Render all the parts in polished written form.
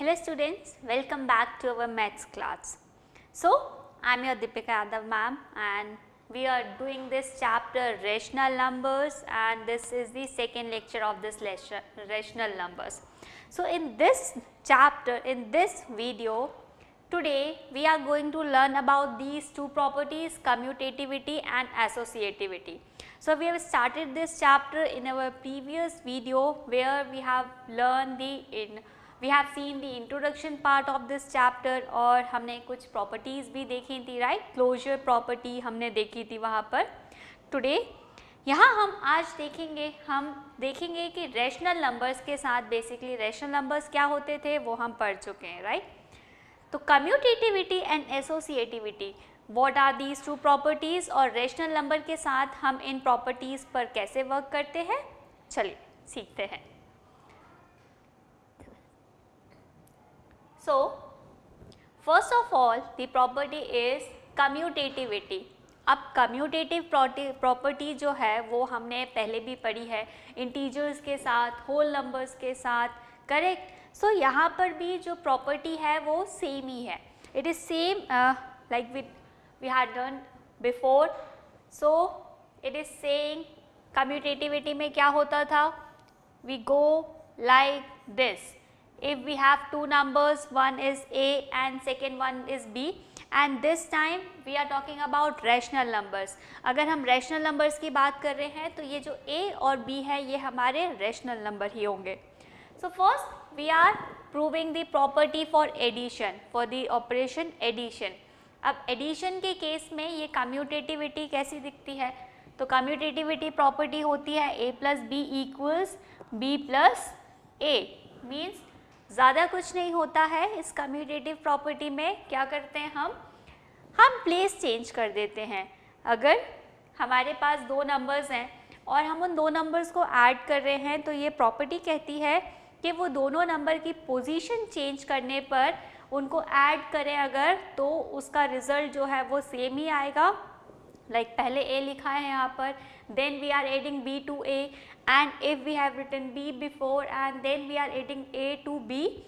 Hello students, welcome back to our maths class. So, I am your Deepika Yadav ma'am and we are doing this chapter rational numbers and this is the second lecture of this rational numbers. So, in this chapter, in this video, today we are going to learn about these two properties, commutativity and associativity. So, we have started this chapter in our previous video where we have learned we have seen the introduction part of this chapter और हमने कुछ properties भी देखी थी, right? Closure property हमने देखी थी वहाँ पर. Today यहाँ हम आज देखेंगे कि rational numbers के साथ basically rational numbers क्या होते थे वो हम पढ़ चुके हैं, right? तो commutativity and associativity, what are these two properties और rational number के साथ हम इन properties पर कैसे work करते हैं, चलिए सीखते हैं. So, first of all the property is commutativity. अब commutative property जो है वो हमने पहले भी पढ़ी है integers के साथ, whole numbers के साथ, correct? So, यहाँ पर भी जो property है वो same ही है. It is same like we had done before. So, it is saying commutativity में क्या होता था? We go like this. If we have two numbers, one is A and second one is B and this time we are talking about rational numbers. अगर हम rational numbers की बात कर रहे हैं तो ये जो A और B है ये हमारे rational number ही होंगे. So first we are proving the property for addition, for the operation addition. अब addition के केस में ये commutativity कैसी दिखती है? तो commutativity property होती है A plus B equals B plus A, means ज़्यादा कुछ नहीं होता है इस कम्यूटेटिव प्रॉपर्टी में. क्या करते हैं हम प्लेस चेंज कर देते हैं. अगर हमारे पास दो नंबर्स हैं और हम उन दो नंबर्स को ऐड कर रहे हैं तो ये प्रॉपर्टी कहती है कि वो दोनों नंबर की पोजीशन चेंज करने पर उनको ऐड करें अगर तो उसका रिज़ल्ट जो है वो सेम ही आएगा. लाइक पहले A लिखा है यहाँ पर, then we are adding B to A and if we have written B before and then we are adding A to B,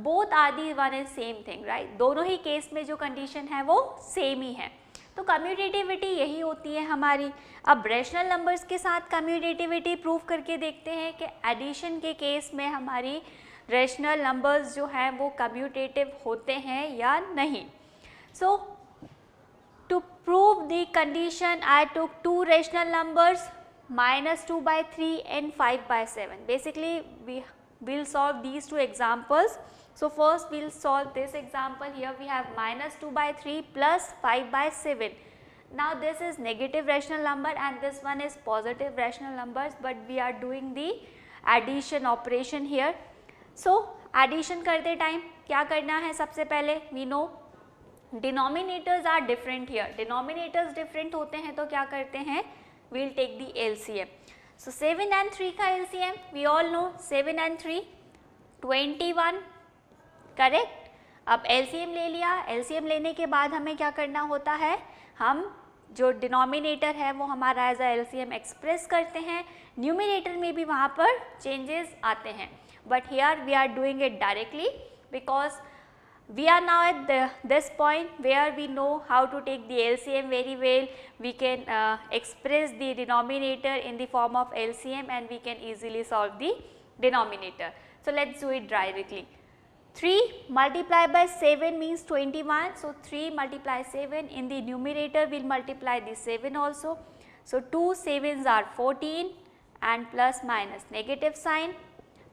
both are the one and same thing, right? दोनों ही case में जो condition है वो same ही है. तो commutativity यही होती है हमारी. अब रैशनल नंबर्स के साथ कम्यूटेटिविटी प्रूव करके देखते हैं कि एडिशन के केस में हमारी रैशनल नंबर्स जो हैं वो कम्यूटेटिव होते हैं या नहीं. सो to prove the condition I took two rational numbers minus 2 by 3 and 5 by 7. Basically we will solve these two examples. So first we will solve this example. Here we have minus 2 by 3 plus 5 by 7. Now this is negative rational number and this one is positive rational numbers, but we are doing the addition operation here. So addition करते time क्या करना है? सबसे पहले we know denominators are different here. Denominators different होते हैं तो क्या करते हैं? We will take the LCM. So 7 and 3 का LCM we all know 7 and 3 21, correct. अब LCM ले लिया. LCM लेने के बाद हमें क्या करना होता है? हम जो डिनोमिनेटर है वो हमारा एज अ LCM एक्सप्रेस करते हैं. न्यूमिनेटर में भी वहाँ पर चेंजेस आते हैं but here we are doing it directly because we are now at this point where we know how to take the LCM very well. We can express the denominator in the form of LCM and we can easily solve the denominator. So let's do it directly. 3 multiplied by 7 means 21. So 3 multiply 7, in the numerator we will multiply the 7 also. So 2 7s are 14 and plus minus negative sign,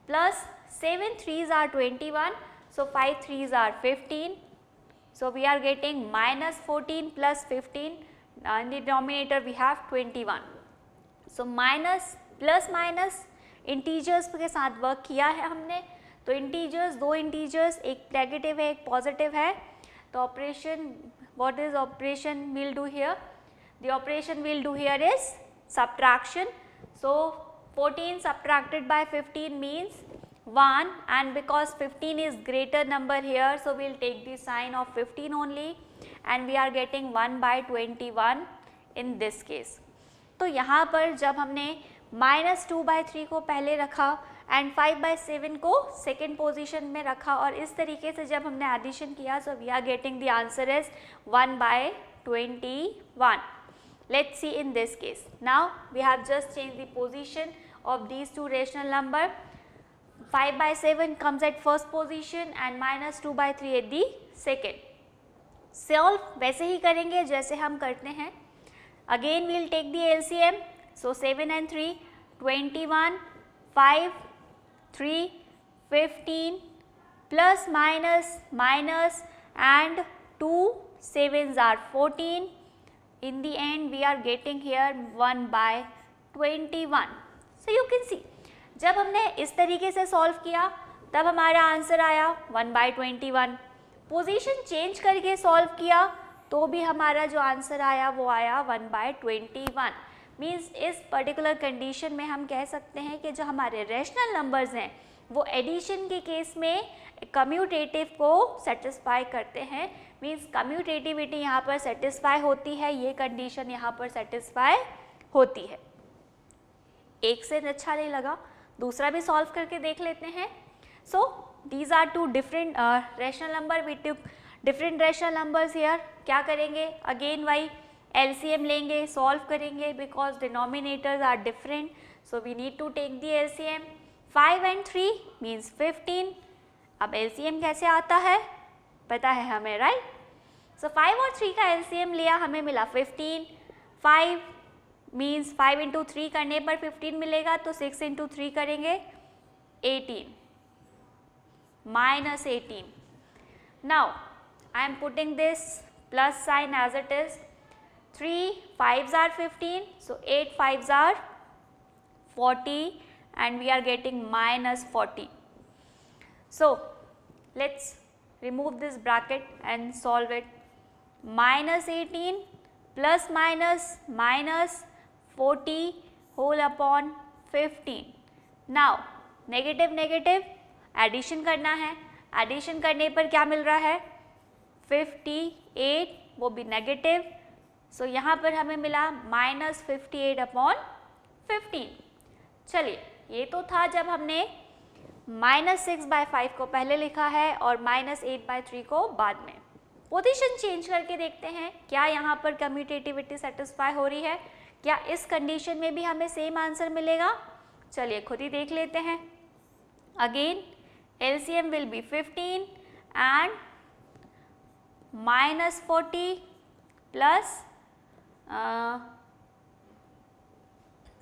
plus 7 3s are 21. So 5 3s are 15. So we are getting minus 14 plus 15. In the denominator we have 21. So minus plus minus integers के साथ work किया है हमने. तो integers, दो integers, एक negative है एक पॉजिटिव है. तो operation, what is operation we'll do here? The operation we'll do here is subtraction. So 14 subtracted by 15 means 1 and because 15 is greater number here, so we will take the sign of 15 only and we are getting 1 by 21 in this case. तो यहाँ पर जब हमने minus 2 by 3 को पहले रखा and 5/7 को second position में रखा और इस तरीके से जब हमने एडिशन किया so we are getting the answer is 1/21. Let's see in this case. Now we have just changed the position of these two rational number. 5/7 comes at first position and -2/3 at the second. Solve वैसे ही करेंगे जैसे हम करते हैं. Again we'll take the LCM. So 7 and 3 21, 5, 3, 15 plus minus and 2 7s are 14. In the end we are getting here 1/21. So you can see जब हमने इस तरीके से सॉल्व किया तब हमारा आंसर आया 1/21. पोजीशन चेंज करके सॉल्व किया तो भी हमारा जो आंसर आया वो आया 1/21. मीन्स इस पर्टिकुलर कंडीशन में हम कह सकते हैं कि जो हमारे रैशनल नंबर्स हैं वो एडिशन के केस में कम्यूटेटिव को सेटिस्फाई करते हैं. मीन्स कम्यूटेटिविटी यहाँ पर सेटिस्फाई होती है, ये कंडीशन यहाँ पर सेटिस्फाई होती है. एक से अच्छा नहीं लगा, दूसरा भी सॉल्व करके देख लेते हैं. So these are two different rational number, we took different rational numbers here. क्या करेंगे, अगेन वाई LCM लेंगे, सॉल्व करेंगे because denominators are different, so we need to take the LCM. 5 and 3 means 15. अब LCM कैसे आता है पता है हमें, राइट? सो 5 और 3 का LCM लिया, हमें मिला 15. 5 मीन्स 5 इंटू 3 करने पर 15 मिलेगा, तो 6 इंटू 3 करेंगे 18 minus 18. Now I am putting this plus sign as it is. 3 5s are 15, so 8 5s are 40 and we are getting minus 40. So let's remove this bracket and solve it. Minus 18 plus minus 40 whole upon 15. Now negative negative addition करना है, addition करने पर क्या मिल रहा है 58, वो भी negative. सो यहाँ पर हमें मिला -58/15. चलिए, ये तो था जब हमने -6/5 को पहले लिखा है और -8/3 को बाद में. पोजीशन चेंज करके देखते हैं क्या यहाँ पर कम्यूटेटिविटी सेटिस्फाई हो रही है, क्या इस कंडीशन में भी हमें सेम आंसर मिलेगा. चलिए खुद ही देख लेते हैं. Again LCM will be 15 and -40 plus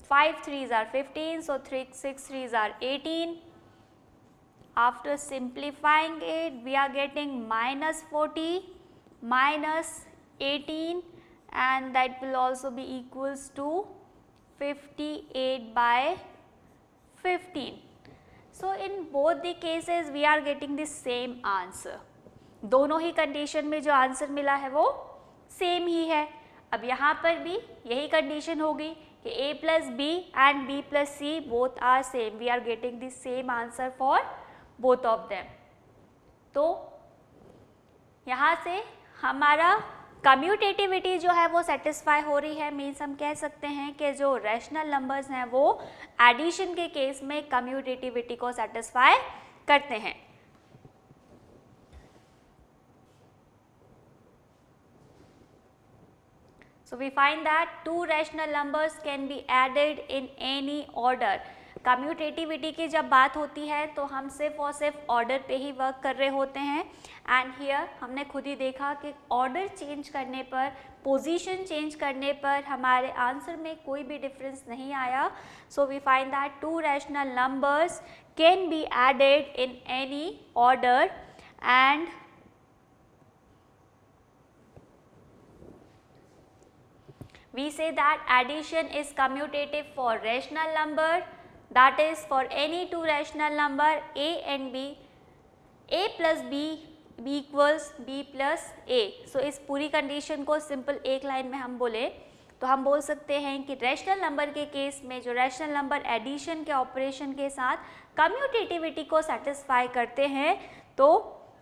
5 3s are 15, so 6 3s are 18. After simplifying it we are getting -40 minus 18 and that will also be equals to 58/15. So in both the cases we are getting the same answer. दोनों ही condition में जो answer मिला है वो same ही है. अब यहाँ पर भी यही कंडीशन होगी कि A plus B and B plus C both are same. We are getting the same answer for both of them. तो यहाँ से हमारा कम्यूटेटिविटी जो है वो सेटिस्फाई हो रही है. मीन्स हम कह सकते हैं कि जो रैशनल नंबर्स हैं वो एडिशन के केस में कम्यूटेटिविटी को सेटिस्फाई करते हैं. So we find that two rational numbers can be added in any order. Commutativity की जब बात होती है तो हम सिर्फ और सिर्फ ऑर्डर पे ही वर्क कर रहे होते हैं. एंड हियर हमने खुद ही देखा कि ऑर्डर चेंज करने पर, पोजीशन चेंज करने पर हमारे आंसर में कोई भी डिफरेंस नहीं आया. So we find that two rational numbers can be added in any order and we say that addition is commutative for rational number, that is for any two rational number a and b, a plus b equals b plus a. So इस पूरी condition को simple एक line में हम बोले तो हम बोल सकते हैं कि रैशनल नंबर के केस में जो रैशनल नंबर एडिशन के ऑपरेशन के साथ कम्यूटेटिविटी को सेटिस्फाई करते हैं, तो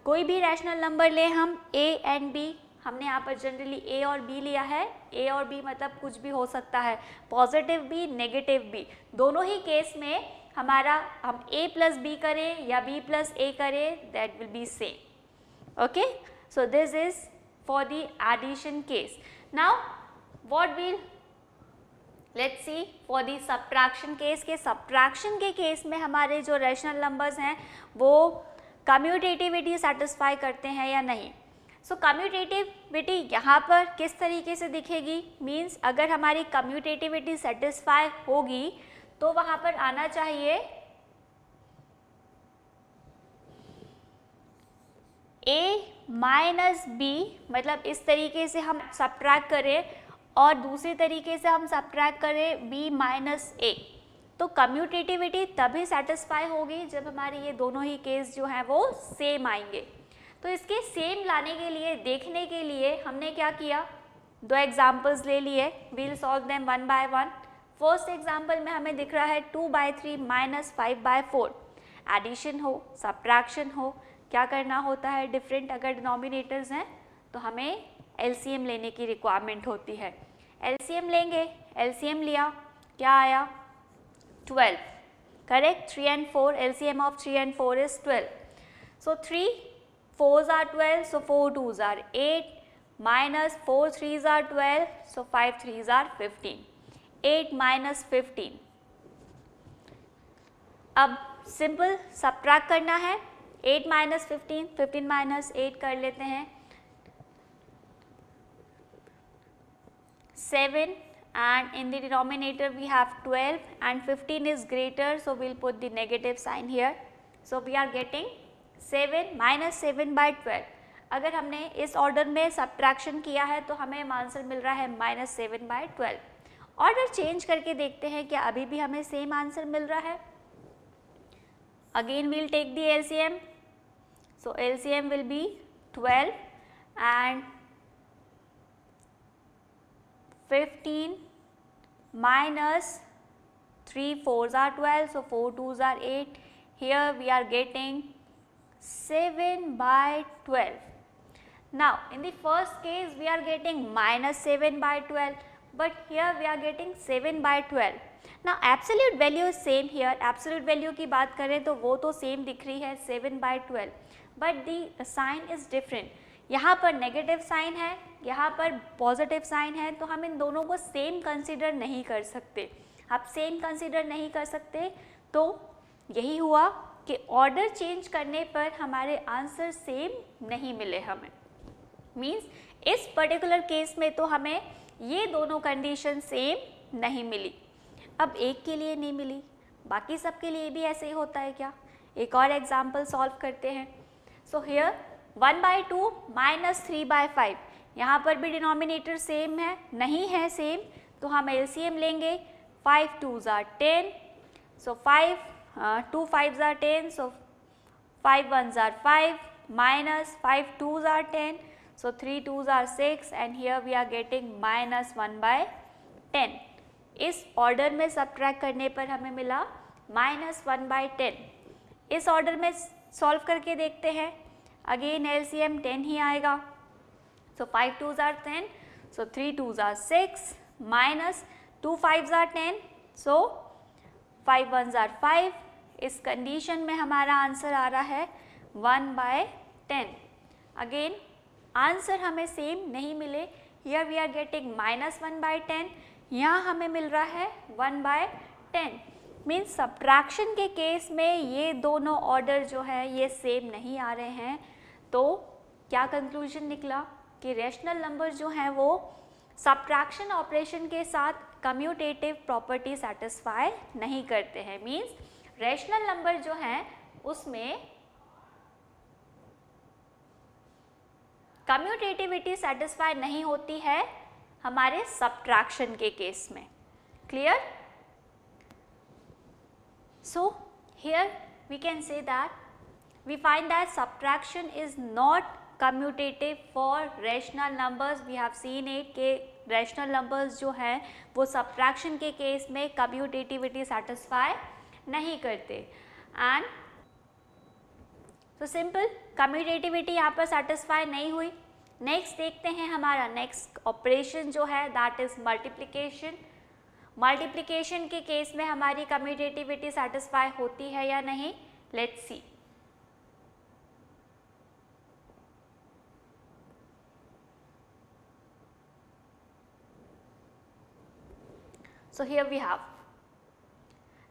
कोई भी रैशनल नंबर ले हम a एंड b, हमने यहाँ पर जनरली A और B लिया है. A और B मतलब कुछ भी हो सकता है, पॉजिटिव भी नेगेटिव भी. दोनों ही केस में हमारा हम a प्लस बी करें या b प्लस a करें, that will be same. Okay, so this is for the addition case. Now what will let's see for the subtraction case. के सब्ट्रैक्शन के केस में हमारे जो रैशनल नंबर्स हैं वो कम्यूटेटिविटी सेटिस्फाई करते हैं या नहीं. सो कम्यूटेटिविटी यहाँ पर किस तरीके से दिखेगी, मीन्स अगर हमारी कम्यूटेटिविटी सेटिस्फाई होगी तो वहाँ पर आना चाहिए a माइनस बी, मतलब इस तरीके से हम सब्ट्रैक्ट करें और दूसरी तरीके से हम सब्ट्रैक्ट करें b माइनस ए. तो कम्यूटेटिविटी तभी सेटिस्फाई होगी जब हमारे ये दोनों ही केस जो हैं वो सेम आएंगे. तो इसके सेम लाने के लिए, देखने के लिए हमने क्या किया, दो एग्जाम्पल्स ले लिए. We'll solve them one by one. First example में हमें दिख रहा है 2/3 माइनस 5/4. एडिशन हो, सब्ट्रैक्शन हो, क्या करना होता है, डिफरेंट अगर डिनोमिनेटर्स हैं तो हमें एलसीएम लेने की रिक्वायरमेंट होती है. एलसीएम लेंगे, एलसीएम लिया, क्या आया 12. Correct, 3 and 4, LCM of 3 and 4 is 12. So 3 4s are 12, so 4 2s are 8, minus 4 3s are 12, so 5 3s are 15. 8 minus 15. अब सिंपल सब्ट्रैक्ट करना है. 8 minus 15, 15 minus 8 कर लेते हैं, 7, and in the denominator we have 12 and 15 is greater, so we'll put the negative sign here. So we are getting 7 minus 7/12. अगर हमने इस order में सब्ट्रैक्शन किया है तो हमें आंसर मिल रहा है -7/12. ऑर्डर चेंज करके देखते हैं क्या अभी भी हमें सेम आंसर मिल रहा है. Again we'll take the LCM. So LCM will be 12 and 15 minus 3 4s are 12, so 4 2s are 8. Here we are getting 7/12. Now in the first case we are getting -7/12, but here we are getting 7/12. Now absolute value is same here. Absolute value की बात करें तो वो तो same दिख रही है 7/12, but the sign is different. यहाँ पर नेगेटिव साइन है, यहाँ पर पॉजिटिव साइन है, तो हम इन दोनों को सेम कंसीडर नहीं कर सकते. आप सेम कंसीडर नहीं कर सकते तो यही हुआ कि ऑर्डर चेंज करने पर हमारे आंसर सेम नहीं मिले हमें. मीन्स इस पर्टिकुलर केस में तो हमें ये दोनों कंडीशन सेम नहीं मिली. अब एक के लिए नहीं मिली, बाकी सब के लिए भी ऐसे ही होता है क्या. एक और एग्जाम्पल सॉल्व करते हैं. So here 1/2 minus 3/5. यहाँ पर भी डिनोमिनेटर सेम है, नहीं है सेम, तो हम LCM लेंगे. 5 2s are 10, so 2 5s are 10, so 5 1s are 5, minus 5 2s are 10, so 3 2s are 6, and here we are getting -1/10. इस ऑर्डर में सब्ट्रैक्ट करने पर हमें मिला -1/10. इस ऑर्डर में सॉल्व करके देखते हैं. अगेन LCM 10 ही आएगा. So 5 2s are 10, so 3 2s are 6, minus 2 5s are 10, so 5 1s are 5. इस कंडीशन में हमारा आंसर आ रहा है 1/10. अगेन आंसर हमें सेम नहीं मिले. Here we are getting -1/10. यहाँ हमें मिल रहा है 1/10. मीन्स सब्ट्रैक्शन के केस में ये दोनों ऑर्डर जो है ये सेम नहीं आ रहे हैं. तो क्या कंक्लूजन निकला कि रैशनल नंबर जो हैं वो सब्ट्रैक्शन ऑपरेशन के साथ कम्यूटेटिव प्रॉपर्टी सेटिस्फाई नहीं करते हैं. मीन्स रैशनल नंबर जो हैं उसमें कम्यूटेटिविटी सेटिस्फाई नहीं होती है हमारे सब्ट्रैक्शन के केस में. Clear? So here we can say that we find that subtraction is not commutative for rational numbers. We have seen it कि rational numbers जो हैं वो subtraction के केस में commutativity satisfy नहीं करते. And so simple commutativity यहाँ पर satisfy नहीं हुई. नेक्स्ट देखते हैं हमारा नेक्स्ट ऑपरेशन जो है that is multiplication. मल्टीप्लिकेशन के केस में हमारी कम्यूटेटिविटी सेटिस्फाई होती है या नहीं, let's see. So here we have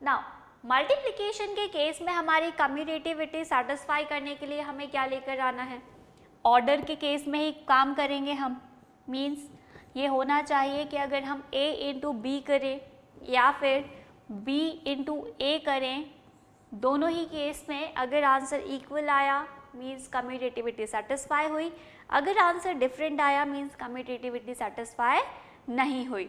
now multiplication के केस में हमारी कम्यूटेटिविटी सेटिस्फाई करने के लिए हमें क्या लेकर आना है, ऑर्डर के केस में ही काम करेंगे हम। मीन्स ये होना चाहिए कि अगर हम a इंटू बी करें या फिर b इंटू ए करें, दोनों ही केस में अगर आंसर इक्वल आया मीन्स कम्यूटेटिविटी सेटिस्फाई हुई, अगर आंसर डिफरेंट आया मीन्स कम्यूटेटिविटी सेटिस्फाई नहीं हुई।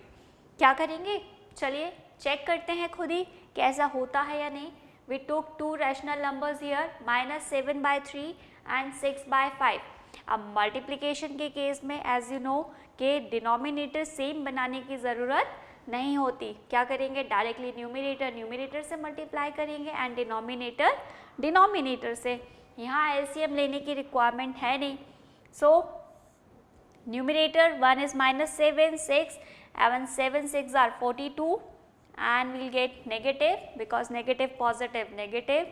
क्या करेंगे, चलिए चेक करते हैं खुद ही कैसा होता है या नहीं। We took two rational numbers here, -7/3 and 6/5। अब मल्टीप्लिकेशन के केस में एज यू नो के डिनोमिनेटर सेम बनाने की ज़रूरत नहीं होती। क्या करेंगे, डायरेक्टली न्यूमरेटर से मल्टीप्लाई करेंगे एंड डिनोमिनेटर से। यहाँ एलसीएम लेने की रिक्वायरमेंट है नहीं। So numerator 1 is -7, 6 and 7 6 are 42 and we'll get negative because negative positive negative,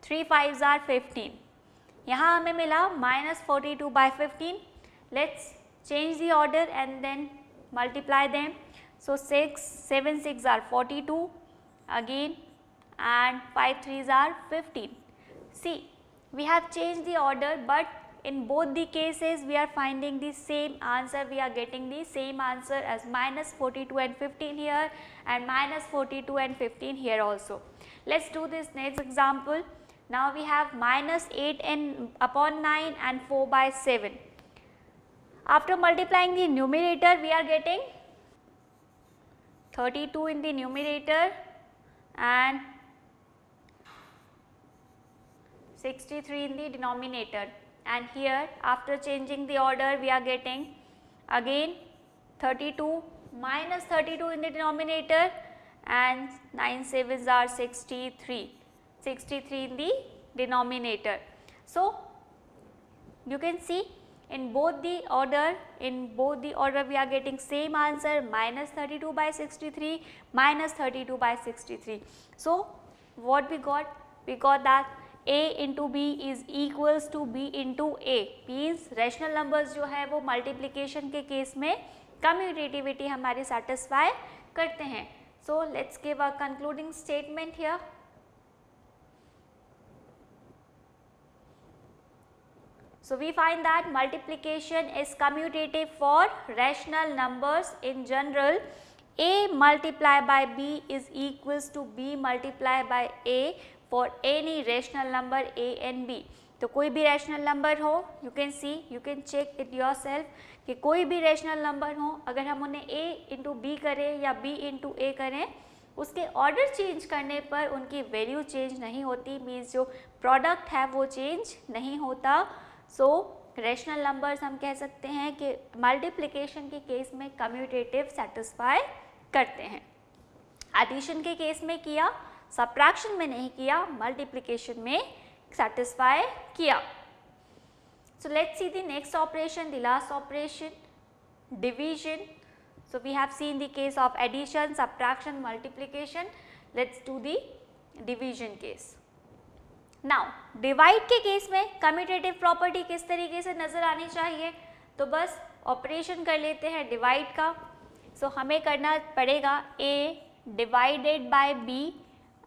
3 5s are 15। यहाँ हमें मिला -42/15। Let's change the order and then multiply them। So 7 6 are 42 again and 5 3s are 15। See, we have changed the order but in both the cases we are finding the same answer, we are getting the same answer as -42 and 15 here and -42 and 15 here also। Let's do this next example। Now we have -8 upon 9 and 4/7। After multiplying the numerator we are getting 32 in the numerator and 63 in the denominator, and here after changing the order we are getting again 32 minus 32 in the denominator and 9 7s are 63 in the denominator। So you can see in both the order we are getting same answer, -32/63 -32/63। So what we got that a into b is equals to b into a, means rational numbers जो है वो multiplication के case में commutativity हमारी satisfy करते हैं। So let's give a concluding statement here. So we find that multiplication is commutative for rational numbers in general। a multiplied by b is equals to b multiplied by a for any rational number a and b। तो कोई भी rational number हो, you can check it yourself कि कोई भी rational number हो, अगर हम उन्हें a इंटू बी करें या b इंटू ए करें, उसके ऑर्डर चेंज करने पर उनकी वैल्यू चेंज नहीं होती, मीन्स जो प्रोडक्ट है वो चेंज नहीं होता। सो रैशनल नंबर्स हम कह सकते हैं कि मल्टीप्लिकेशन के केस में कम्यूटेटिव सेटिस्फाई करते हैं। एडिशन के केस में किया, सब्ट्रैक्शन में नहीं किया, मल्टीप्लिकेशन में सेटिस्फाई किया। So let's see the next operation, the last operation, division. So we have seen the case of addition, subtraction, multiplication. Let's do the division case. Now divide के case में commutative property किस तरीके से नज़र आनी चाहिए, तो बस ऑपरेशन कर लेते हैं डिवाइड का। सो हमें करना पड़ेगा a divided by b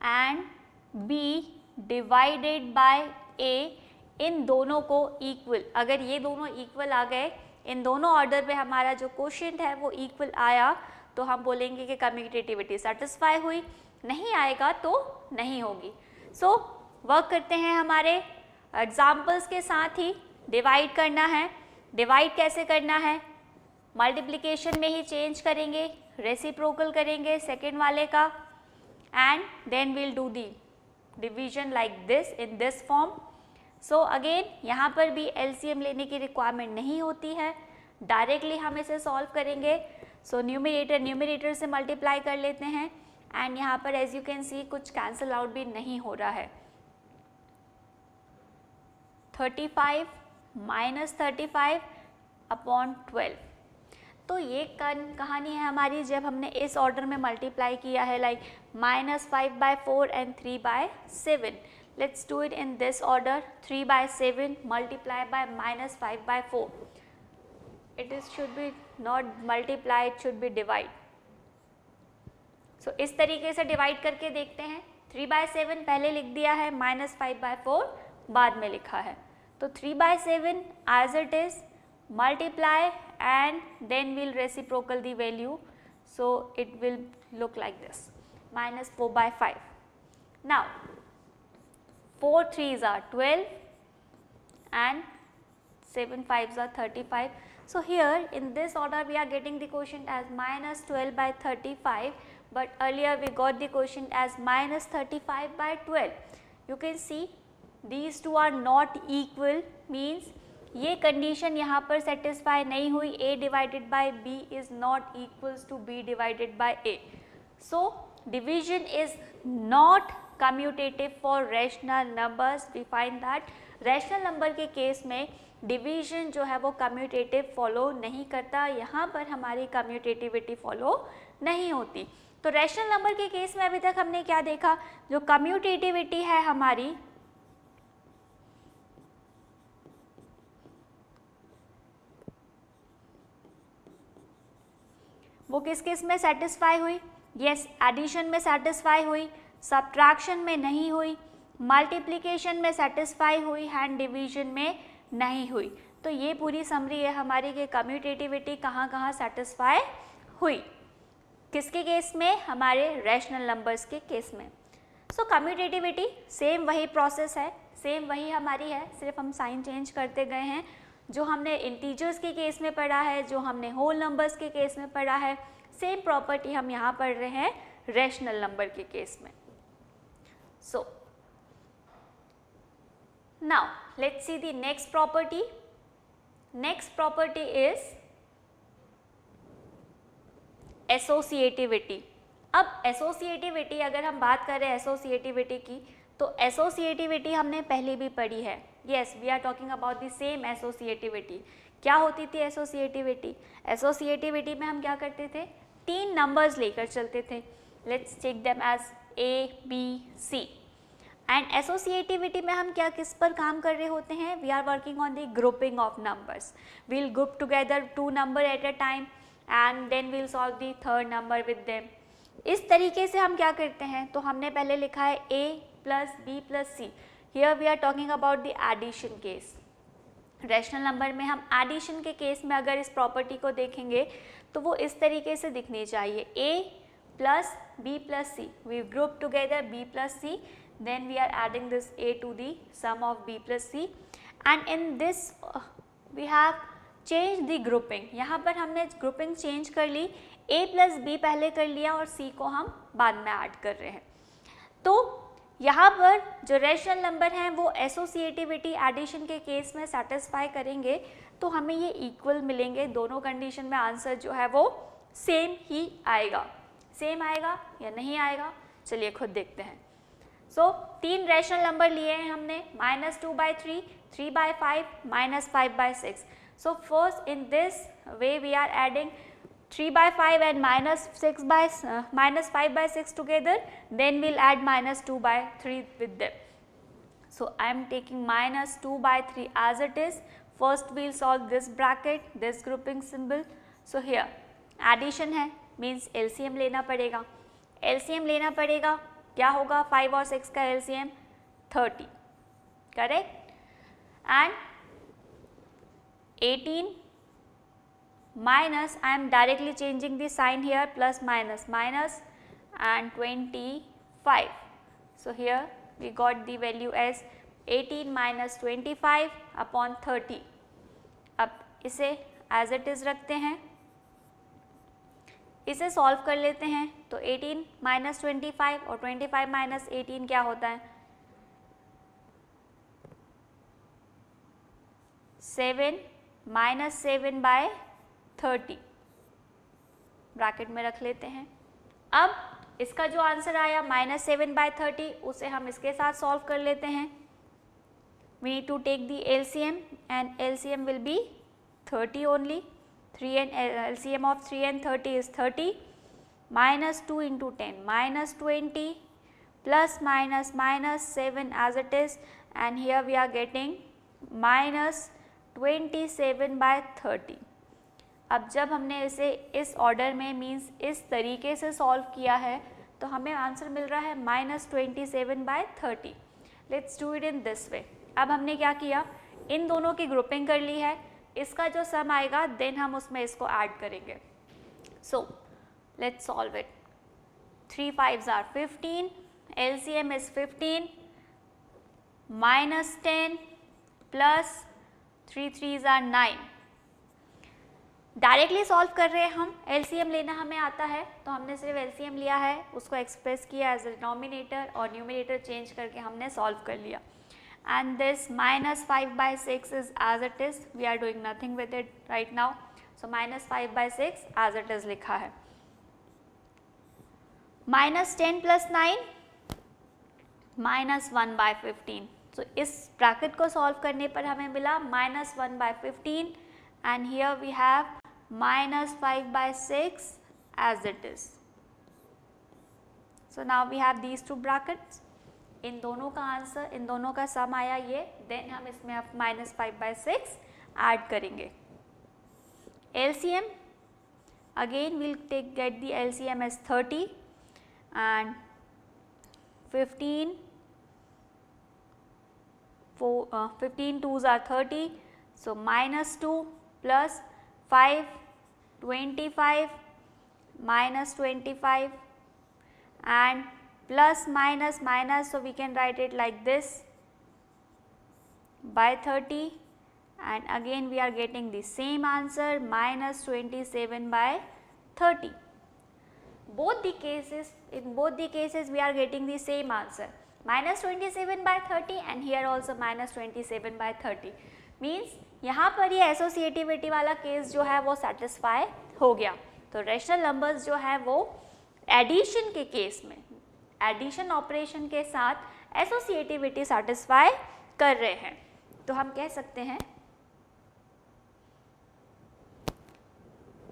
and b divided by a, इन दोनों को इक्वल। अगर ये दोनों इक्वल आ गए, इन दोनों ऑर्डर पे हमारा जो क्वोशिएंट है वो इक्वल आया, तो हम बोलेंगे कि कम्यूटेटिविटी सेटिस्फाई हुई। नहीं आएगा तो नहीं होगी। सो वर्क करते हैं हमारे एग्जाम्पल्स के साथ ही। डिवाइड करना है, डिवाइड कैसे करना है, मल्टीप्लिकेशन में ही चेंज करेंगे, रेसिप्रोकल करेंगे सेकेंड वाले का, and then will do the division like this in this form. So again यहाँ पर भी एलसीएम लेने की रिक्वायरमेंट नहीं होती है, डायरेक्टली हम इसे सॉल्व करेंगे। सो न्यूमरेटर से मल्टीप्लाई कर लेते हैं एंड यहाँ पर एज यू कैन सी कुछ कैंसिल आउट भी नहीं हो रहा है। 35 - 35 अपॉन 12। तो ये कहानी है हमारी जब हमने इस ऑर्डर में मल्टीप्लाई किया है, like -5/4 and 3/7. Let's do it in this order. 3/7 multiply by -5/4. It should be not multiply, it should be divide. So इस तरीके से डिवाइड करके देखते हैं. 3/7 पहले लिख दिया है, -5/4 बाद में लिखा है. तो 3/7 as it is, multiply and then we'll reciprocal the value, so it will look like this, -4/5. Now 4 3s are 12 and 7 5s are 35. So here in this order we are getting the quotient as -12/35, but earlier we got the quotient as -35/12. You can see these two are not equal, means ये condition यहाँ पर satisfy नहीं हुई. A divided by B is not equals to B divided by A. So division is not commutative for rational numbers. We find that rational number के case में division जो है वो कम्यूटेटिव फॉलो नहीं करता. यहाँ पर हमारी कम्यूटेटिविटी फॉलो नहीं होती. तो रैशनल नंबर के केस में अभी तक हमने क्या देखा, जो कम्यूटेटिविटी है हमारी वो किस किस में सेटिस्फाई हुई? यस, एडिशन में सेटिस्फाई हुई, सब्ट्रैक्शन में नहीं हुई, मल्टीप्लिकेशन में सेटिस्फाई हुई, एंड डिवीजन में नहीं हुई. तो ये पूरी समरी है हमारी कि कम्यूटेटिविटी कहाँ कहाँ सेटिस्फाई हुई. किसके केस में? हमारे रैशनल नंबर्स के केस में. सो कम्यूटेटिविटी सेम वही प्रोसेस है, सेम वही हमारी है, सिर्फ हम साइन चेंज करते गए हैं. जो हमने इंटीजर्स के केस में पढ़ा है, जो हमने होल नंबर्स के केस में पढ़ा है, सेम प्रॉपर्टी हम यहाँ पढ़ रहे हैं रैशनल नंबर के केस में. So now let's see the next property. Next property is associativity. अब एसोसिएटिविटी अगर हम बात करें एसोसिएटिविटी की, तो एसोसिएटिविटी हमने पहले भी पढ़ी है. Yes, we are talking about the same associativity. क्या होती थी एसोसिएटिविटी? एसोसिएटिविटी में हम क्या करते थे? 3 नंबर्स लेकर चलते थे. Let's take them as A, B, C. And associativity में हम क्या किस पर काम कर रहे होते हैं? We are working on the grouping of numbers. We will group together 2 number at a time and then we will solve the third number with them. इस तरीके से हम क्या करते हैं? तो हमने पहले लिखा है A + B + C. Here we are talking about the addition case. Rational number में हम एडिशन के केस में अगर इस प्रॉपर्टी को देखेंगे तो वो इस तरीके से दिखनी चाहिए. A + B + C. We group together B + C. Then we are adding this A to the sum of B + C. And in this we have changed the grouping. यहाँ पर हमने ग्रुपिंग चेंज कर ली. A + B पहले कर लिया और C को हम बाद में ऐड कर रहे हैं. तो यहाँ पर जो रैशनल नंबर हैं वो एसोसिएटिविटी एडिशन के केस में सेटिस्फाई करेंगे तो हमें ये इक्वल मिलेंगे. दोनों कंडीशन में आंसर जो है वो सेम ही आएगा. सेम आएगा या नहीं आएगा, चलिए खुद देखते हैं. सो 3 रैशनल नंबर लिए हैं हमने, -2/3, 3/5, -5/6. So first in this way we are adding 3/5 and -5/6 together, then we'll add -2/3 with them. So I am taking -2/3 as it is. First we'll solve this bracket, this grouping symbol. So here addition है, means LCM लेना पड़ेगा. LCM लेना पड़ेगा, क्या होगा? 5 और 6 का LCM 30, correct. And 18 minus, I am directly changing the sign here, plus minus, and 25. So here we got the value as 18 - 25 upon 30. अब इसे as it is रखते हैं, इसे सॉल्व कर लेते हैं. तो 18 - 25 और 25 - 18 क्या होता है? 7 - 7/30 ब्रैकेट में रख लेते हैं. अब इसका जो आंसर आया -7/30 उसे हम इसके साथ सॉल्व कर लेते हैं. We need to take the LCM and LCM will be 30 only. 3 and LCM of 3 and 30 is 30, minus 2 into 10 minus 20, plus minus minus 7 as it is, and here we are getting minus 27 by 30. अब जब हमने इसे इस order में means इस तरीके से solve किया है तो हमें आंसर मिल रहा है minus 27 by 30. Let's do it in this way. अब हमने क्या किया, इन दोनों की ग्रुपिंग कर ली है, इसका जो सम आएगा देन हम उसमें इसको ऐड करेंगे. So let's solve it. 3 5s are 15, LCM is 15, minus 10 plus 3 3s are 9. Directly solve कर रहे हैं हम, एलसीएम लेना हमें आता है तो हमने सिर्फ एलसीएम लिया है, उसको एक्सप्रेस किया एज ए डिनोमिनेटर और न्यूमरेटर चेंज करके हमने सॉल्व कर लिया. And this minus 5 by 6 is as it is, we are doing nothing with it right now. So minus 5 by 6 as it is लिखा है. Minus 10 plus 9 minus 1 by 15. सो इस bracket को सॉल्व करने पर हमें मिला minus 1 by 15 and here we have minus 5 by 6 as it is. So now we have these two brackets. इन दोनों का आंसर, इन दोनों का सम आया ये, देन हम इसमें अब माइनस 5 by 6 ऐड करेंगे. LCM again we'll get the LCM as 30 and 15 2s are 30, so minus 2 plus 5 25 minus 25 and plus minus minus, so we can write it like this by 30, and again we are getting the same answer minus 27 by 30. In both the cases we are getting the same answer minus 27 by 30 and here also minus 27 by 30. Means यहाँ पर ये associativity वाला case जो है वो satisfy हो गया. तो रैशनल नंबर्स जो है वो एडिशन के केस में, एडिशन ऑपरेशन के साथ एसोसिएटिविटी सेटिस्फाई कर रहे हैं. तो हम कह सकते हैं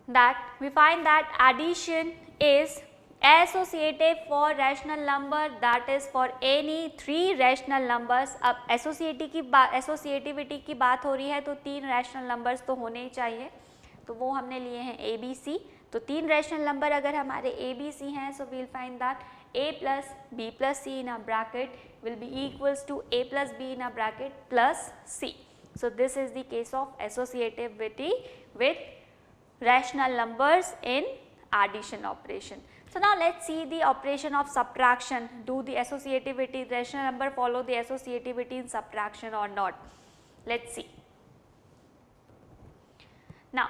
that we find that addition is associative for rational number, that is for any 3 rational numbers. अब एसोसिएटिविटी की बात हो रही है तो 3 रैशनल नंबर्स तो होने ही चाहिए, तो वो हमने लिए हैं ए बी सी. तो 3 रैशनल नंबर अगर हमारे ए बी सी हैं, so we'll find that A plus B plus C in a bracket will be equals to A plus B in a bracket plus C. So this is the case of associativity with rational numbers in addition operation. So now let's see the operation of subtraction. Do the associativity rational number follow the associativity in subtraction or not? Let's see. Now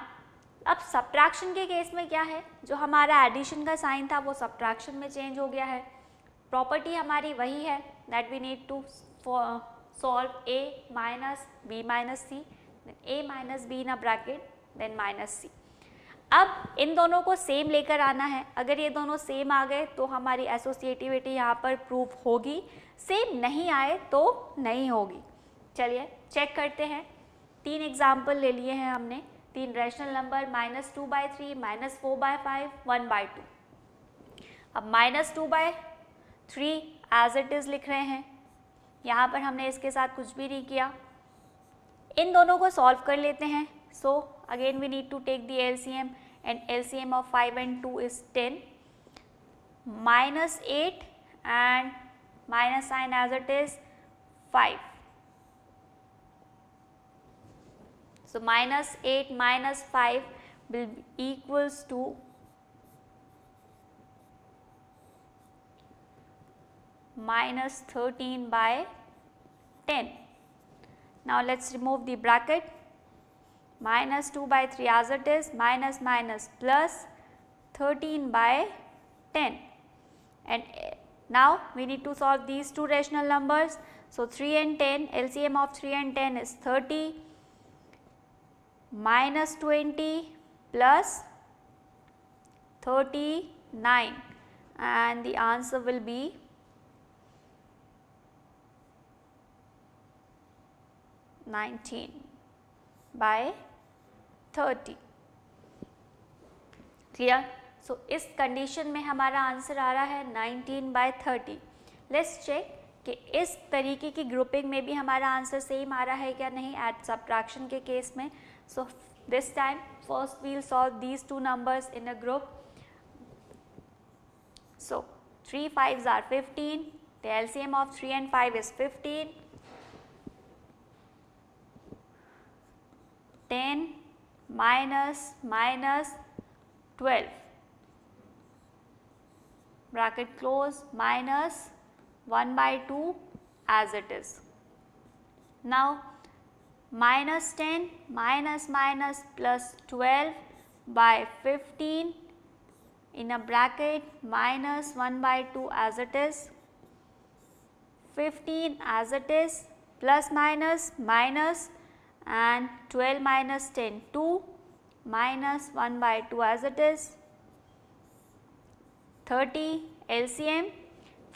अब subtraction के case में क्या है, जो हमारा addition का sign था वो subtraction में चेंज हो गया है. प्रॉपर्टी हमारी वही है that we need to solve a minus b minus c, then a minus b in a bracket then minus c. अब इन दोनों को सेम लेकर आना है. अगर ये दोनों सेम आ गए तो हमारी एसोसिएटिविटी यहाँ पर प्रूव होगी, सेम नहीं आए तो नहीं होगी. चलिए चेक करते हैं. 3 एग्जाम्पल ले लिए हैं हमने. 3 rational number minus 2 by 3, minus 4 by 5, 1 by 2. अब minus 2 by 3 as it is लिख रहे हैं. यहाँ पर हमने इसके साथ कुछ भी नहीं किया. इन दोनों को सॉल्व कर लेते हैं. सो again we need to take the LCM, and LCM of 5 and 2 is 10, minus 8 and minus sign as it is 5. So minus 8 minus 5 will be equals to minus 13 by 10. Now let's remove the bracket. Minus 2 by 3 as it is, minus minus plus 13 by 10. And now we need to solve these two rational numbers. So 3 and 10, LCM of 3 and 10 is 30, minus 20 plus 39, and the answer will be 19 by 30. Clear? सो इस condition में हमारा answer आ रहा है 19/30। Let's check कि इस तरीके की grouping में भी हमारा आंसर सेम आ रहा है क्या नहीं एट सब्ट्रैक्शन के केस में। So this time first we'll solve these two numbers in a group. So 3 5s are 15. The LCM of 3 and 5 is 15. 10 minus 12 bracket close minus 1/2 as it is. Now minus 10 minus plus 12 by 15 in a bracket minus 1/2 as it is, 15 as it is, plus minus and 12 minus 10 2 minus 1/2 as it is, 30 LCM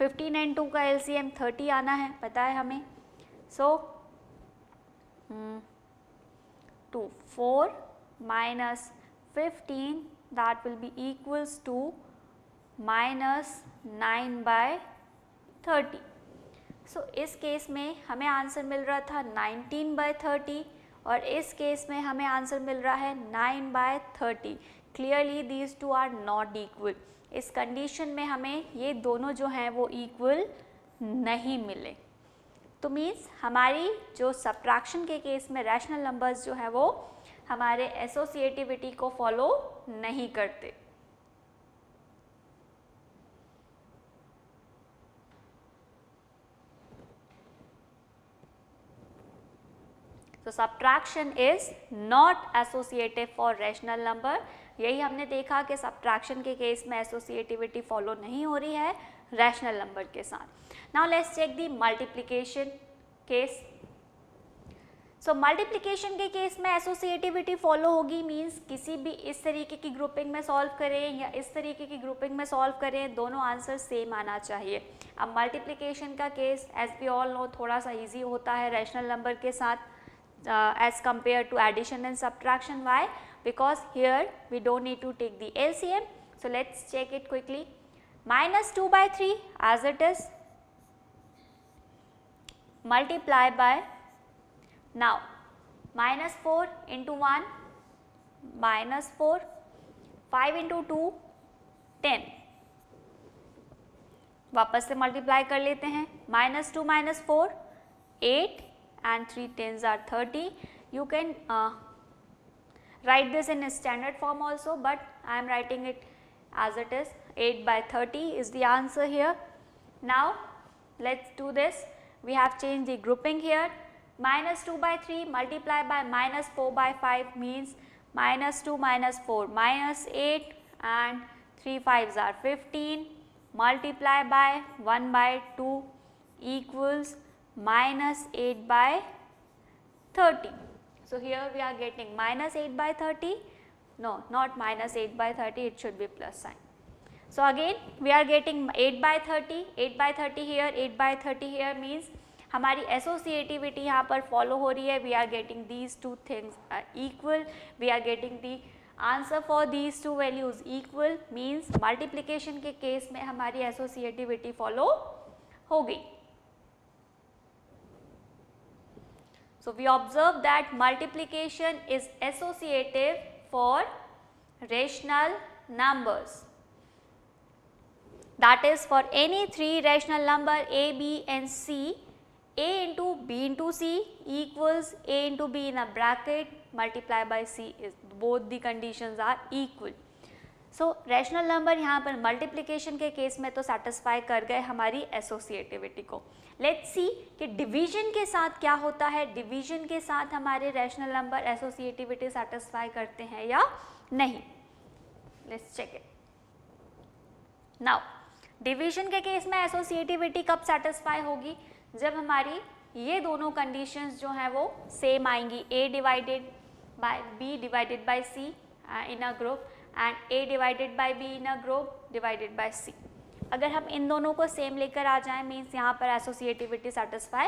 15 and 2 का LCM 30 आना है, पता है हमें। सो 4 minus 15 that will be equals to minus 9/30। सो इस case में हमें answer मिल रहा था 19/30 और इस केस में हमें आंसर मिल रहा है 9/30। Clearly these two are not equal. इस कंडीशन में हमें ये दोनों जो हैं वो इक्वल नहीं मिले। तो मीन्स हमारी जो सब्ट्रैक्शन के केस में रैशनल नंबर्स जो है वो हमारे एसोसिएटिविटी को फॉलो नहीं करते। तो subtraction is not associative for rational number. यही हमने देखा कि सब्ट्रैक्शन के केस में एसोसिएटिविटी फॉलो नहीं हो रही है रैशनल नंबर के साथ। Now let's check the multiplication case. So multiplication के केस में एसोसिएटिविटी फॉलो होगी, मींस किसी भी इस तरीके की ग्रुपिंग में सॉल्व करें या इस तरीके की ग्रुपिंग में सॉल्व करें, दोनों आंसर सेम आना चाहिए। अब मल्टीप्लिकेशन का case as we all know थोड़ा सा इजी होता है रैशनल नंबर के साथ as compared to addition and subtraction. Why? Because here we don't need to take the LCM. So let's check it quickly. Minus 2/3 as it is, multiply by, now minus 4 into 1 minus 4, 5 into 2 10, वापस से multiply कर लेते हैं। minus 2 minus 4 8 and 3 10s are 30. You can write this in a standard form also, but I am writing it as it is. 8/30 is the answer here. Now let's do this. We have changed the grouping here. Minus 2/3 multiply by minus 4/5 means minus 2 minus 4 minus 8 and 3 5s are 15, multiply by 1/2 equals minus 8/30. So here we are getting minus 8/30. No, not minus 8/30, it should be plus sign. So again we are getting 8/30, 8/30 here, 8/30 here means हमारी associativity यहाँ पर follow हो रही है। We are getting these two things equal, we are getting the answer for these two values equal, means multiplication के case में हमारी associativity follow हो गई। So we observe that multiplication is associative for rational numbers. That is for any three rational number a, b and c, a into b into c equals a into b in a bracket multiply by c is both the conditions are equal. So rational number यहाँ पर multiplication के case में तो satisfy कर गए हमारी associativity को। Let's see कि डिवीजन के साथ क्या होता है, डिवीजन के साथ हमारे रैशनल नंबर एसोसिएटिविटी सेटिस्फाई करते हैं या नहीं। Let's check it. Now division के केस में एसोसिएटिविटी कब सेटिस्फाई होगी, जब हमारी ये दोनों कंडीशंस जो हैं वो सेम आएंगी, a divided by b divided by c in a group and a divided by b in a group divided by c। अगर हम इन दोनों को सेम लेकर आ जाएं मीन्स यहाँ पर एसोसिएटिविटी सेटिस्फाई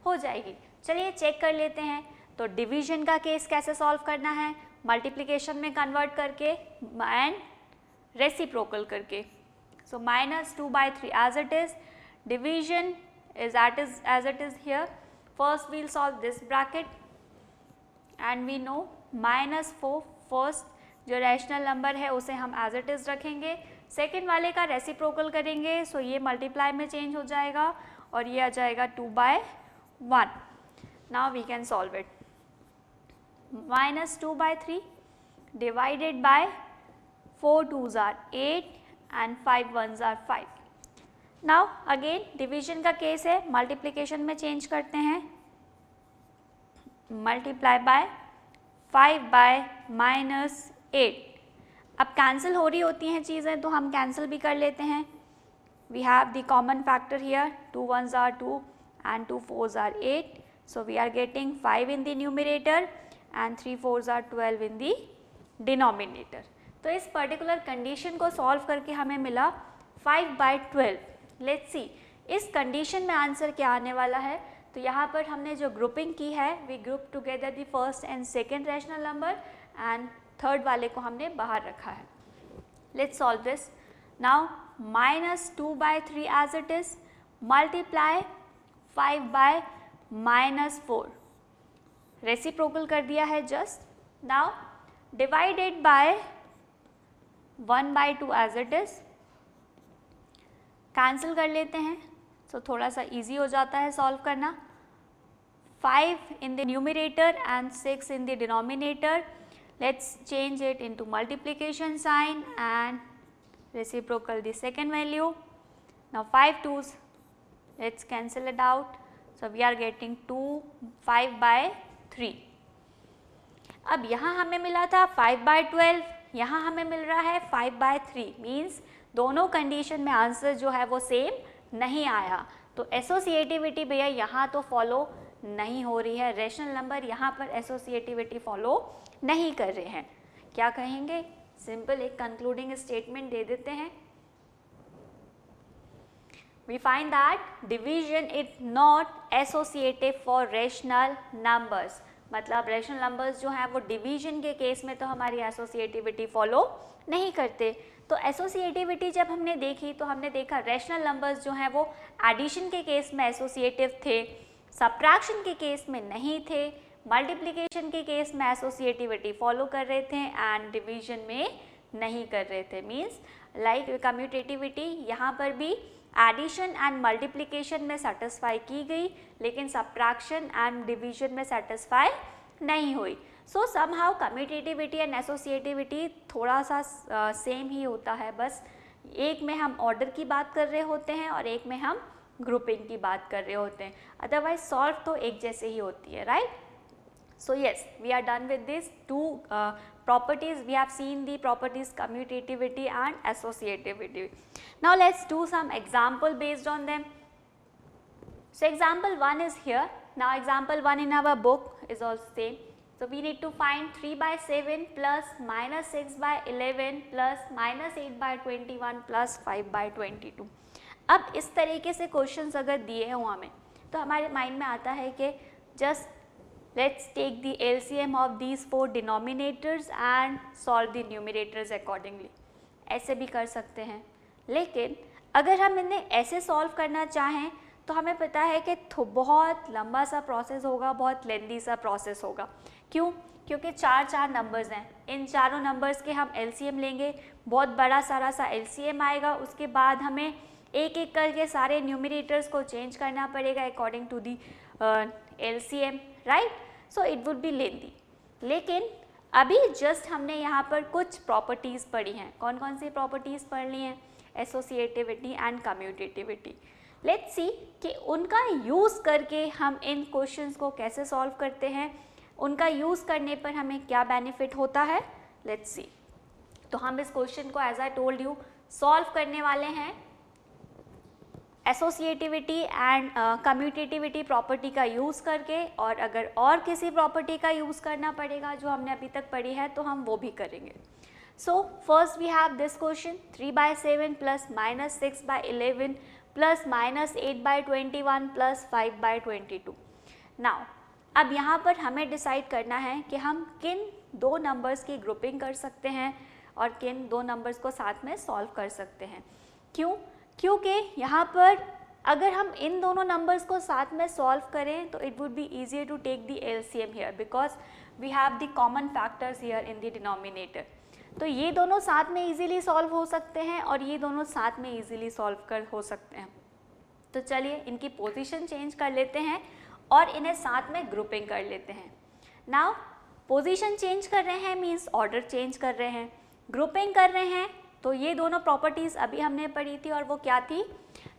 हो जाएगी। चलिए चेक कर लेते हैं। तो डिवीजन का केस कैसे सॉल्व करना है, मल्टीप्लिकेशन में कन्वर्ट करके एंड रेसिप्रोकल करके। सो -2/3 as it is, division is as it is here. First we'll solve this bracket and we know -4 first जो रैशनल नंबर है उसे हम एज इट इज़ रखेंगे, सेकेंड वाले का रेसिप्रोकल करेंगे, सो ये मल्टीप्लाई में चेंज हो जाएगा और ये आ जाएगा 2/1. Now we can solve it. -2/3 divided by 4 2s are 8 and 5 1s are 5. Now again division का केस है, मल्टीप्लिकेशन में चेंज करते हैं, मल्टीप्लाई बाय 5/-8. अब कैंसिल हो रही होती हैं चीज़ें तो हम कैंसिल भी कर लेते हैं. We have the common factor here, 2 1s are 2 and 2 4s are 8. So we are getting 5 in the numerator and 3 4s are 12 in the denominator. तो इस पर्टिकुलर कंडीशन को सॉल्व करके हमें मिला 5/12. लेट्स सी इस कंडीशन में आंसर क्या आने वाला है. तो यहाँ पर हमने जो ग्रुपिंग की है, we group together the first and second rational number and third वाले को हमने बाहर रखा है. Let's solve this. Now -2/3 as it is, multiply 5/-4, reciprocal कर दिया है just. Now divided by 1/2 as it is, cancel कर लेते हैं तो थोड़ा सा इजी हो जाता है सॉल्व करना. 5 in the numerator and 6 in the denominator. Let's change it into multiplication sign and reciprocal the second value. Now 5 2s, let's cancel it out. So we are getting 5/3. अब यहाँ हमें मिला था 5/12, यहाँ हमें मिल रहा है 5/3. मीन्स दोनों कंडीशन में आंसर जो है वो सेम नहीं आया. तो एसोसिएटिविटी भैया यहाँ तो फॉलो नहीं हो रही है, रैशनल नंबर यहाँ पर एसोसिएटिविटी फॉलो नहीं कर रहे हैं. क्या कहेंगे? सिंपल एक कंक्लूडिंग स्टेटमेंट दे देते हैं. We find that division is not associative for rational numbers. मतलब रैशनल नंबर्स जो हैं वो डिवीजन के केस में तो हमारी एसोसिएटिविटी फॉलो नहीं करते. तो एसोसिएटिविटी जब हमने देखी तो हमने देखा रैशनल नंबर्स जो हैं वो एडिशन के केस में एसोसिएटिव थे, सब्ट्रैक्शन के केस में नहीं थे, मल्टीप्लिकेशन के केस में एसोसिएटिविटी फॉलो कर रहे थे एंड डिवीजन में नहीं कर रहे थे. मींस लाइक कम्यूटेटिविटी यहाँ पर भी एडिशन एंड मल्टीप्लिकेशन में सेटिस्फाई की गई लेकिन सब्ट्रैक्शन एंड डिवीजन में सेटिस्फाई नहीं हुई. सो समहाउ कम्यूटेटिविटी एंड एसोसिएटिविटी थोड़ा सा सेम ही होता है, बस एक में हम ऑर्डर की बात कर रहे होते हैं और एक में हम ग्रुपिंग की बात कर रहे होते हैं. अदरवाइज सॉल्व तो एक जैसे ही होती है, right. So yes, we are done with these two properties. We have seen the properties commutativity and associativity. Now let's do some example based on them. So example 1 is here. Now example 1 in our book is also same. So we need to find 3/7 plus -6/11 plus -8/21 plus 5/22. अब इस तरीके से questions अगर दिए हों हमें तो हमारे माइंड में आता है कि just let's take the LCM of these 4 denominators and solve the numerators accordingly. ऐसे भी कर सकते हैं, लेकिन अगर हम इन्हें ऐसे सॉल्व करना चाहें तो हमें पता है कि बहुत लंबा सा प्रोसेस होगा, बहुत लेंदी सा प्रोसेस होगा. क्यों? क्योंकि चार नंबर्स हैं. इन चारों नंबर्स के हम LCM लेंगे, बहुत बड़ा सारा सा LCM आएगा. उसके बाद हमें एक एक करके सारे न्यूमरेटर्स को चेंज करना पड़ेगा according to the LCM, right. So it would be lengthy. लेकिन अभी जस्ट हमने यहाँ पर कुछ प्रॉपर्टीज़ पढ़ी हैं. कौन कौन सी प्रॉपर्टीज़ पढ़ ली हैं? Associativity and commutativity. Let's see कि उनका यूज़ करके हम इन क्वेश्चंस को कैसे सॉल्व करते हैं, उनका यूज़ करने पर हमें क्या बेनिफिट होता है. Let's see. तो हम इस क्वेश्चन को as I told you solve करने वाले हैं एसोसिएटिविटी एंड कम्यूटेटिविटी प्रॉपर्टी का यूज़ करके, और अगर और किसी प्रॉपर्टी का यूज़ करना पड़ेगा जो हमने अभी तक पढ़ी है तो हम वो भी करेंगे. So first we have this question 3/7 plus -6/11 plus -8/21 plus 5/22. Now अब यहाँ पर हमें डिसाइड करना है कि हम किन दो नंबर्स की ग्रुपिंग कर सकते हैं और किन दो नंबर्स को साथ में सॉल्व कर सकते हैं। क्यों? क्योंकि यहाँ पर अगर हम इन दोनों नंबर्स को साथ में सॉल्व करें तो it would be easier to take the LCM here because we have the common factors here in the denominator. तो ये दोनों साथ में इजीली सॉल्व हो सकते हैं और ये दोनों साथ में इजीली सॉल्व हो सकते हैं। तो चलिए इनकी पोजीशन चेंज कर लेते हैं और इन्हें साथ में ग्रुपिंग कर लेते हैं। नाउ पोजीशन चेंज कर रहे हैं मीन्स ऑर्डर चेंज कर रहे हैं, ग्रुपिंग कर रहे हैं तो ये दोनों प्रॉपर्टीज़ अभी हमने पढ़ी थी और वो क्या थी?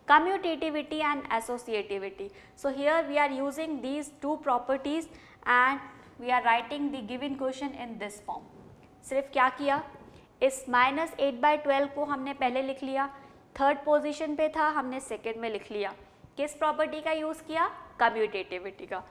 Commutativity and associativity. So here we are using these two properties and we are writing the given question in this form. सिर्फ क्या किया, इस -8/12 को हमने पहले लिख लिया, थर्ड पोजीशन पे था हमने सेकेंड में लिख लिया। किस प्रॉपर्टी का यूज़ किया? कम्यूटेटिविटी का।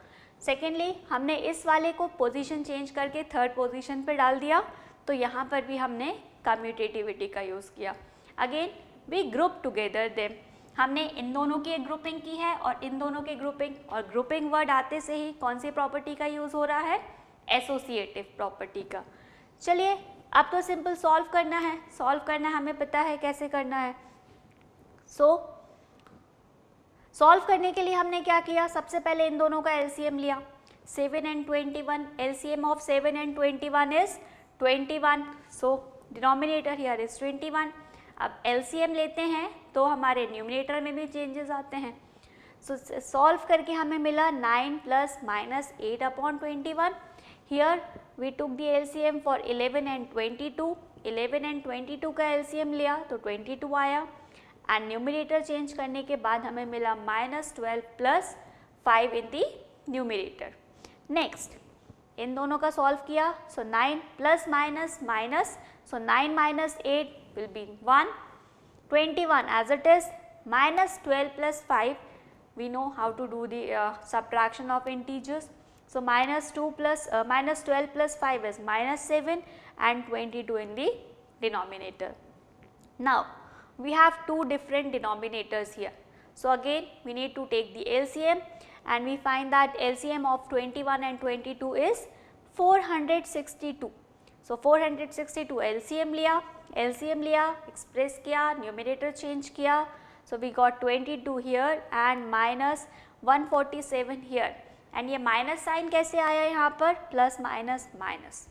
सेकेंडली हमने इस वाले को पोजीशन चेंज करके थर्ड पोजीशन पे डाल दिया तो यहाँ पर भी हमने कम्यूटेटिविटी का यूज़ किया। Again we group together them, हमने इन दोनों की एक ग्रुपिंग की है और इन दोनों की ग्रुपिंग, और ग्रुपिंग वर्ड आते से ही कौन सी प्रॉपर्टी का यूज़ हो रहा है? एसोसिएटिव प्रॉपर्टी का। चलिए अब तो सिंपल सॉल्व करना है, सॉल्व करना हमें पता है कैसे करना है। सॉल्व करने के लिए हमने क्या किया? सबसे पहले इन दोनों का एलसीएम लिया, 7 and 21, LCM of 7 and 21 is 21, so denominator here is 21। अब LCM लेते हैं तो हमारे न्यूमिनेटर में भी चेंजेस आते हैं। सो सॉल्व करके हमें मिला 9 + -8/21। Here we took the LCM for 11 and 22, 11 and 22 का LCM लिया तो 22 आया एंड न्यूमिनेटर चेंज करने के बाद हमें मिला -12 + 5 in the numerator. Next in दोनों का सॉल्व किया, सो 9 + -, so 9 - 8 will be 1, 21 as it is, -12 + 5, we know how to do the subtraction of integers, so -12 + 5 is -7 and 22 in the denominator. Now we have two different denominators here, so again we need to take the LCM and we find that LCM of 21 and 22 is 462. So 462 LCM लिया, express किया, numerator change किया, so we got 22 here and -147 here, and ये minus sign कैसे आया यहाँ पर? Plus minus minus.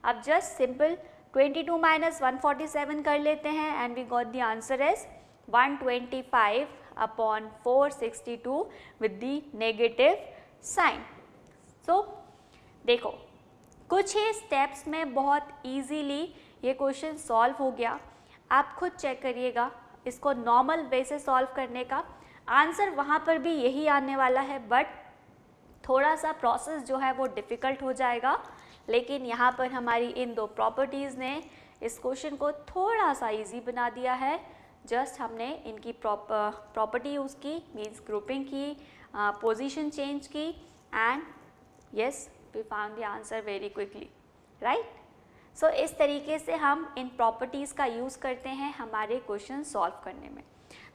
अब just simple 22 - 147 कर लेते हैं and we got the answer as 125/462 with the negative sign। So देखो कुछ ही स्टेप्स में बहुत इजीली ये क्वेश्चन सॉल्व हो गया। आप खुद चेक करिएगा, इसको नॉर्मल वे से सॉल्व करने का आंसर वहाँ पर भी यही आने वाला है, बट थोड़ा सा प्रोसेस जो है वो डिफ़िकल्ट हो जाएगा। लेकिन यहाँ पर हमारी इन दो प्रॉपर्टीज़ ने इस क्वेश्चन को थोड़ा सा इजी बना दिया है। जस्ट हमने इनकी प्रॉपर्टी यूज़ की, मीन्स ग्रुपिंग की, पोजीशन चेंज की and yes we found the answer very quickly, right. So इस तरीके से हम इन प्रॉपर्टीज़ का यूज़ करते हैं हमारे क्वेश्चन सॉल्व करने में।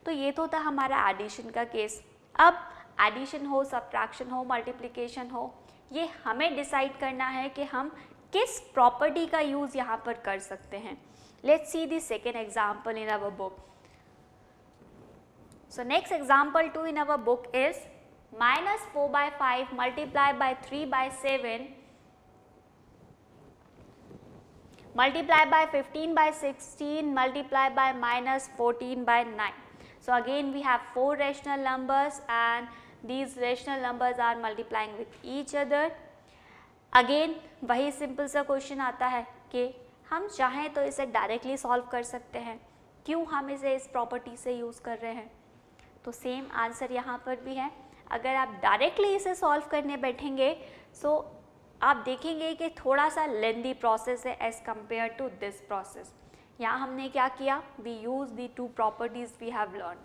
तो ये तो था हमारा एडिशन का केस। अब एडिशन हो, सब्ट्रैक्शन हो, मल्टीप्लिकेशन हो, ये हमें डिसाइड करना है कि हम किस प्रॉपर्टी का यूज़ यहाँ पर कर सकते हैं। Let's see the second example in our book. So next example 2 in our book is -4/5 multiplied by 3/7 multiplied by 15/16 multiplied by -14/9. So again we have four rational numbers and these rational numbers are multiplying with each other. Again वही simple सा question आता है कि हम चाहें तो इसे directly solve कर सकते हैं, क्यों हम इसे इस प्रॉपर्टी से यूज़ कर रहे हैं। तो सेम आंसर यहाँ पर भी है। अगर आप डायरेक्टली इसे सॉल्व करने बैठेंगे सो आप देखेंगे कि थोड़ा सा लेंदी प्रोसेस है as compare to this process. यहाँ हमने क्या किया, we use the two properties we have learn,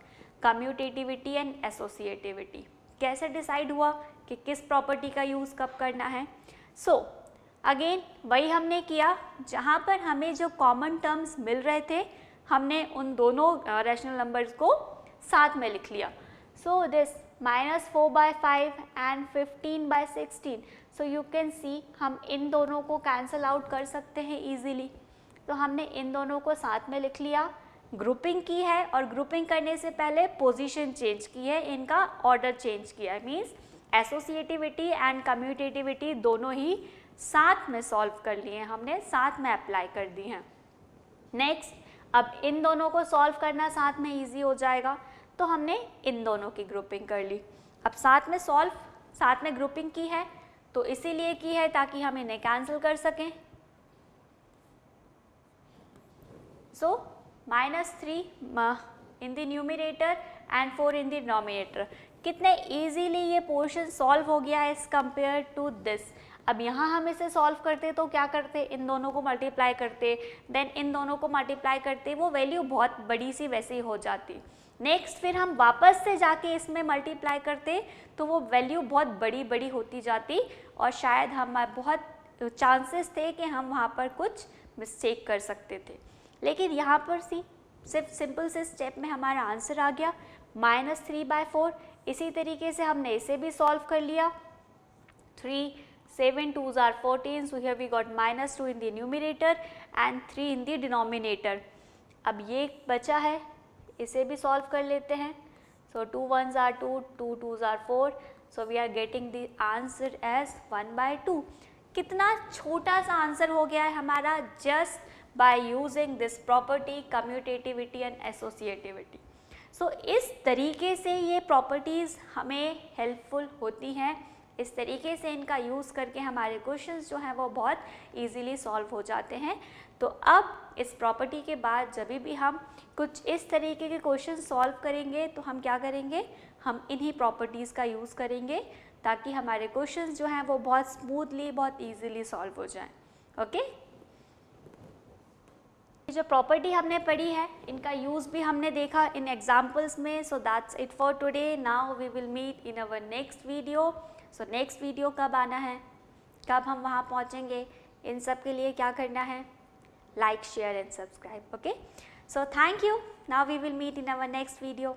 commutativity and associativity. कैसे डिसाइड हुआ कि किस प्रॉपर्टी का यूज़ कब करना है। सो अगेन वही हमने किया, जहाँ पर हमें जो कॉमन टर्म्स मिल रहे थे हमने उन दोनों रैशनल नंबर्स को साथ में लिख लिया। So this -4/5 and 15/16, so you can see हम इन दोनों को कैंसल आउट कर सकते हैं इजीली। तो हमने इन दोनों को साथ में लिख लिया, ग्रुपिंग की है और ग्रुपिंग करने से पहले पोजीशन चेंज की है, इनका ऑर्डर चेंज किया है, मीन्स एसोसिएटिविटी एंड कम्यूटेटिविटी दोनों ही साथ में सॉल्व कर लिए हैं हमने, साथ में अप्लाई कर दी हैं। नेक्स्ट, अब इन दोनों को सॉल्व करना साथ में इजी हो जाएगा, तो हमने इन दोनों की ग्रुपिंग कर ली। अब साथ में सॉल्व, साथ में ग्रुपिंग की है, तो इसीलिए की है ताकि हम इन्हें कैंसिल कर सकें। सो -3 in the numerator and 4 in the denominator. कितने इजीली ये पोर्शन सॉल्व हो गया है एज कंपेयर टू दिस। अब यहाँ हम इसे सॉल्व करते तो क्या करते, इन दोनों को मल्टीप्लाई करते, देन इन दोनों को मल्टीप्लाई करते, वो वैल्यू बहुत बड़ी सी वैसे ही हो जाती। नेक्स्ट फिर हम वापस से जाके इसमें मल्टीप्लाई करते तो वो वैल्यू बहुत बड़ी बड़ी होती जाती और शायद हम बहुत चांसेस थे कि हम वहाँ पर कुछ मिस्टेक कर सकते थे। लेकिन यहाँ पर सिर्फ सिंपल से स्टेप में हमारा आंसर आ गया -3/4। इसी तरीके से हमने इसे भी सॉल्व कर लिया। 3 7 2s are 14, so here we got -2 in the numerator and 3 in the denominator। अब ये बचा है, इसे भी सॉल्व कर लेते हैं। So 2 1s are 2, 2 2s are 4, so we are getting the answer as 1/2। कितना छोटा सा आंसर हो गया है हमारा just by using this property commutativity and associativity। So इस तरीके से ये प्रॉपर्टीज़ हमें हेल्पफुल होती हैं, इस तरीके से इनका यूज़ करके हमारे क्वेश्चंस जो हैं वो बहुत इजीली सॉल्व हो जाते हैं। तो अब इस प्रॉपर्टी के बाद जब भी हम कुछ इस तरीके के क्वेश्चन सॉल्व करेंगे तो हम क्या करेंगे, हम इन्हीं प्रॉपर्टीज़ का यूज़ करेंगे ताकि हमारे क्वेश्चंस जो हैं वो बहुत स्मूथली, बहुत ईजीली सॉल्व हो जाएं। ओके, जो प्रॉपर्टी हमने पढ़ी है इनका यूज़ भी हमने देखा इन एग्जाम्पल्स में। So that's it for today. Now we will meet in our next video. So next video कब आना है, कब हम वहाँ पहुँचेंगे, इन सब के लिए क्या करना है, like share and subscribe. Okay, so thank you. Now we will meet in our next video.